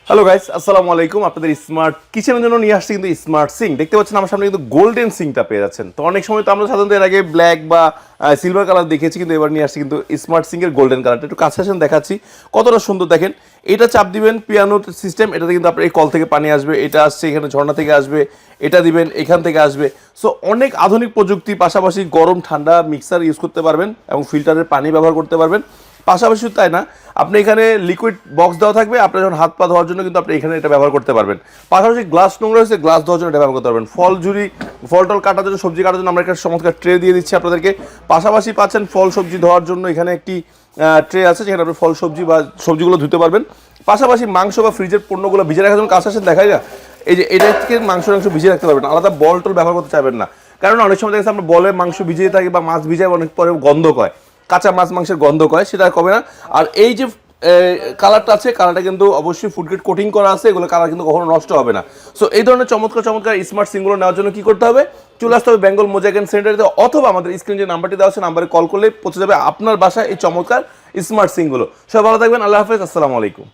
Hello guys, আসসালামু আলাইকুম। আপনাদের স্মার্ট কিচেনের জন্য নিয়ে আসছি কিন্তু স্মার্ট সিঙ্ক। দেখতে পাচ্ছেন আমার সামনে কিন্তু গোল্ডেন সিঙ্কটা পেয়ে যাচ্ছেন। তো অনেক সময় তো আমরা সাধারণত এর আগে ব্ল্যাক বা সিলভার কালার দেখেছি, কিন্তু এবার নিয়ে আসছি কিন্তু স্মার্ট সিঙ্কের গোল্ডেন কালারটা। একটু কাছে আসেন দেখাচ্ছি কতটা সুন্দর। দেখেন, এটা চাপ দিবেন, পিয়ানো সিস্টেম, এটাতে কিন্তু আপনার এই কল থেকে পানি আসবে, এটা আসছে এখানে ঝর্ণা থেকে আসবে, এটা দিবেন এখান থেকে আসবে। সো অনেক আধুনিক প্রযুক্তি, পাশাপাশি গরম ঠান্ডা মিক্সার ইউজ করতে পারবেন এবং ফিল্টারের পানি ব্যবহার করতে পারবেন। পাশাপাশি তাই না, আপনি এখানে লিকুইড বক্স দেওয়া থাকবে, আপনার যখন হাত পা ধোয়ার জন্য কিন্তু আপনি এখানে এটা ব্যবহার করতে পারবেন। পাশাপাশি গ্লাস নোংরা হয়েছে, গ্লাস ধোয়ার জন্য এটা ব্যবহার করতে পারবেন। ফল ঝুরি, ফল টল কাটার জন্য, সবজি কাটার জন্য আমরা একটা চমৎকার ট্রে দিয়ে দিচ্ছি আপনাদেরকে। পাশাপাশি পাচ্ছেন ফল সবজি ধোয়ার জন্য এখানে একটি ট্রে আছে, যেখানে আপনি ফল সবজি বা সবজিগুলো ধুতে পারবেন। পাশাপাশি মাংস বা ফ্রিজের পণ্যগুলো ভিজে রাখার জন্য কাছে আসেন দেখাই না, এই যে এটা থেকে মাংস ভিজিয়ে রাখতে পারবেন, আলাদা বল টল ব্যবহার করতে চাইবেন না। কারণ অনেক সময় দেখা আমরা বলে মাংস ভিজিয়ে থাকি বা মাছ ভিজায়, অনেক পরে গন্ধ কয়, কাঁচা মাছ মাংসের গন্ধ কয়, সেটা কবে না। আর এই যে কালারটা আছে, কালারটা কিন্তু অবশ্যই ফুড গ্রেড কোটিং করা আছে, এগুলো কালার কিন্তু কখনো নষ্ট হবে না। সো এই ধরনের চমৎকার চমৎকার স্মার্ট সিঙ্কগুলো নেওয়ার জন্য কি করতে হবে, চলে আসতে হবে বেঙ্গল মোজাইক অ্যান্ড সেন্টারে, অথবা আমাদের স্ক্রিনে যে নাম্বারটি দেওয়া আছে নাম্বারে কল করলে পৌঁছে যাবে আপনার বাসায় এই চমৎকার স্মার্ট সিঙ্কগুলো। সবাই ভালো থাকবেন, আল্লাহ হাফেজ, আসসালামু আলাইকুম।